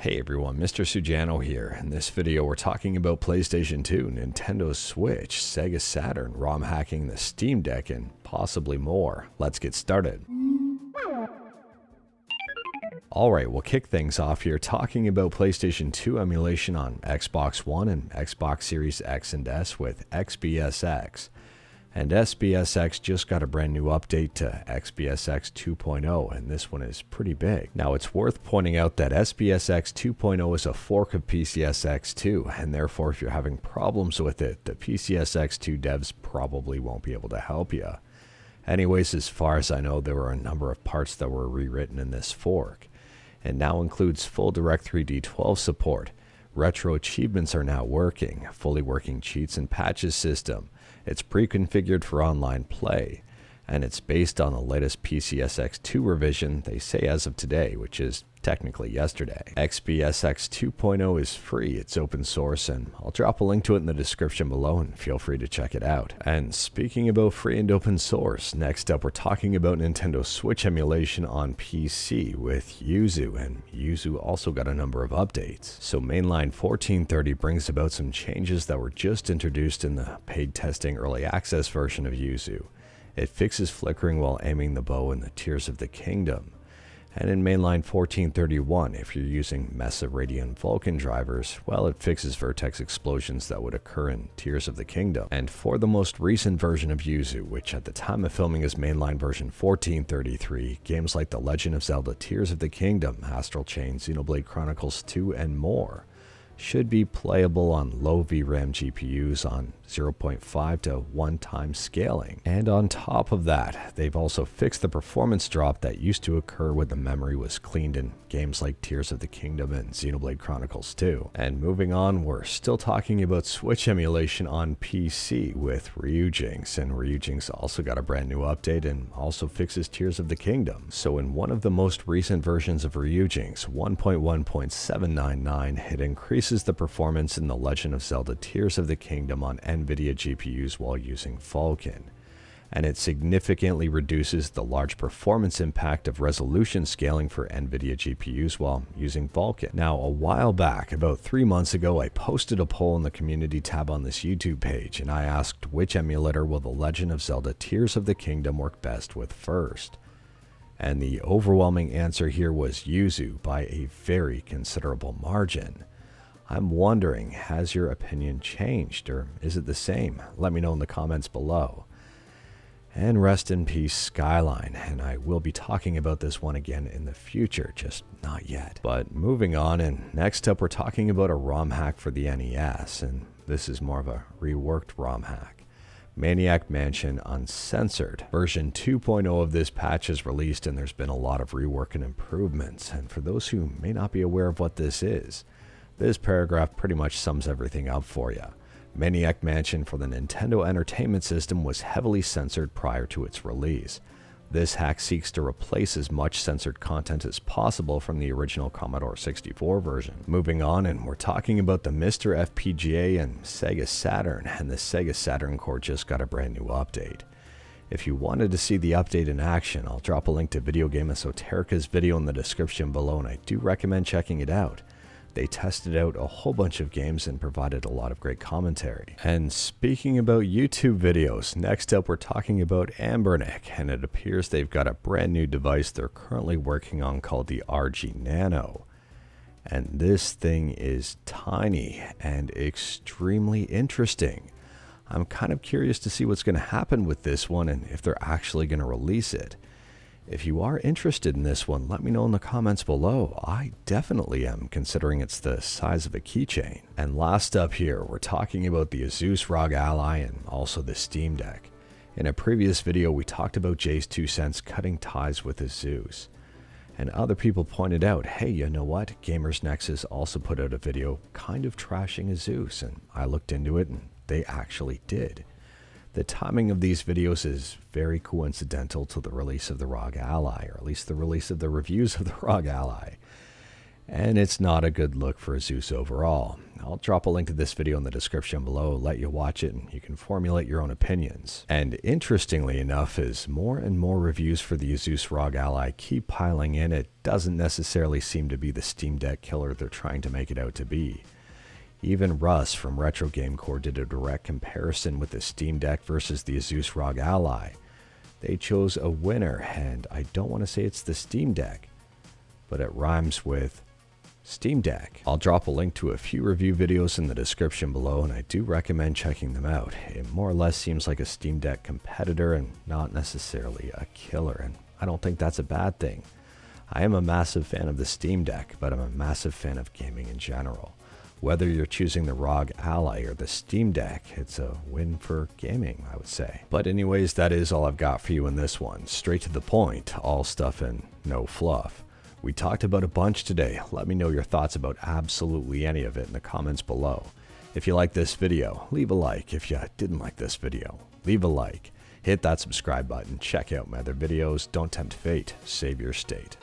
Hey everyone, Mr. Sujano here. In this video we're talking about PlayStation 2, Nintendo Switch, Sega Saturn, ROM hacking, the Steam Deck, and possibly more. Let's get started. Alright, we'll kick things off here talking about PlayStation 2 emulation on Xbox One and Xbox Series X and S with XBSX. And SBSX just got a brand new update to XBSX 2.0, and this one is pretty big. Now it's worth pointing out that SBSX 2.0 is a fork of PCSX 2, and therefore if you're having problems with it, the PCSX 2 devs probably won't be able to help you. Anyways, as far as I know, there were a number of parts that were rewritten in this fork. It now includes full Direct3D 12 support. Retro achievements are now working, fully working cheats and patches system. It's pre-configured for online play, and it's based on the latest PCSX 2 revision, they say as of today, which is technically yesterday. XBSX 2.0 is free, it's open source, and I'll drop a link to it in the description below and feel free to check it out. And speaking about free and open source, next up we're talking about Nintendo Switch emulation on PC with Yuzu, and Yuzu also got a number of updates. So mainline 1430 brings about some changes that were just introduced in the paid testing early access version of Yuzu. It fixes flickering while aiming the bow in the Tears of the Kingdom. And in mainline 1431, if you're using Mesa Radeon Vulkan drivers, well, it fixes vertex explosions that would occur in Tears of the Kingdom. And for the most recent version of Yuzu, which at the time of filming is mainline version 1433, games like The Legend of Zelda Tears of the Kingdom, Astral Chain, Xenoblade Chronicles 2, and more should be playable on low VRAM GPUs on 0.5 to 1 times scaling. And on top of that, they've also fixed the performance drop that used to occur when the memory was cleaned in games like Tears of the Kingdom and Xenoblade Chronicles 2. And moving on, we're still talking about Switch emulation on PC with Ryujinx, and Ryujinx also got a brand new update and also fixes Tears of the Kingdom. So in one of the most recent versions of Ryujinx, 1.1.799, it increases the performance in The Legend of Zelda Tears of the Kingdom on NVIDIA GPUs while using Vulkan. And it significantly reduces the large performance impact of resolution scaling for NVIDIA GPUs while using Vulkan. Now, a while back, about 3 months ago, I posted a poll in the community tab on this YouTube page, and I asked which emulator will The Legend of Zelda Tears of the Kingdom work best with first. And the overwhelming answer here was Yuzu by a very considerable margin. I'm wondering, has your opinion changed, or is it the same? Let me know in the comments below. And rest in peace, Skyline, and I will be talking about this one again in the future, just not yet. But moving on, and next up we're talking about a ROM hack for the NES, and this is more of a reworked ROM hack. Maniac Mansion Uncensored. Version 2.0 of this patch is released, and there's been a lot of rework and improvements, and for those who may not be aware of what this is, this paragraph pretty much sums everything up for you. Maniac Mansion for the Nintendo Entertainment System was heavily censored prior to its release. This hack seeks to replace as much censored content as possible from the original Commodore 64 version. Moving on, and we're talking about the Mr. FPGA and Sega Saturn, and the Sega Saturn core just got a brand new update. If you wanted to see the update in action, I'll drop a link to Video Game Esoterica's video in the description below, and I do recommend checking it out. They tested out a whole bunch of games and provided a lot of great commentary. And speaking about YouTube videos, next up we're talking about Anbernic, and it appears they've got a brand new device they're currently working on called the RG Nano. And this thing is tiny and extremely interesting. I'm kind of curious to see what's going to happen with this one and if they're actually going to release it. If you are interested in this one, let me know in the comments below. I definitely am, considering it's the size of a keychain. And last up here, we're talking about the ASUS ROG Ally and also the Steam Deck. In a previous video, we talked about Jay's 2 cents cutting ties with ASUS. And other people pointed out, hey, you know what? Gamers Nexus also put out a video kind of trashing ASUS, and I looked into it and they actually did. The timing of these videos is very coincidental to the release of the ROG Ally, or at least the release of the reviews of the ROG Ally. And it's not a good look for ASUS overall. I'll drop a link to this video in the description below, let you watch it, and you can formulate your own opinions. And interestingly enough, as more and more reviews for the ASUS ROG Ally keep piling in, it doesn't necessarily seem to be the Steam Deck killer they're trying to make it out to be. Even Russ from Retro Game Core did a direct comparison with the Steam Deck versus the ASUS ROG Ally. They chose a winner, and I don't want to say it's the Steam Deck, but it rhymes with Steam Deck. I'll drop a link to a few review videos in the description below, and I do recommend checking them out. It more or less seems like a Steam Deck competitor and not necessarily a killer, and I don't think that's a bad thing. I am a massive fan of the Steam Deck, but I'm a massive fan of gaming in general. Whether you're choosing the ROG Ally or the Steam Deck, it's a win for gaming, I would say. But anyways, that is all I've got for you in this one. Straight to the point, all stuff and no fluff. We talked about a bunch today. Let me know your thoughts about absolutely any of it in the comments below. If you like this video, leave a like. If you didn't like this video, leave a like. Hit that subscribe button. Check out my other videos. Don't tempt fate. Save your state.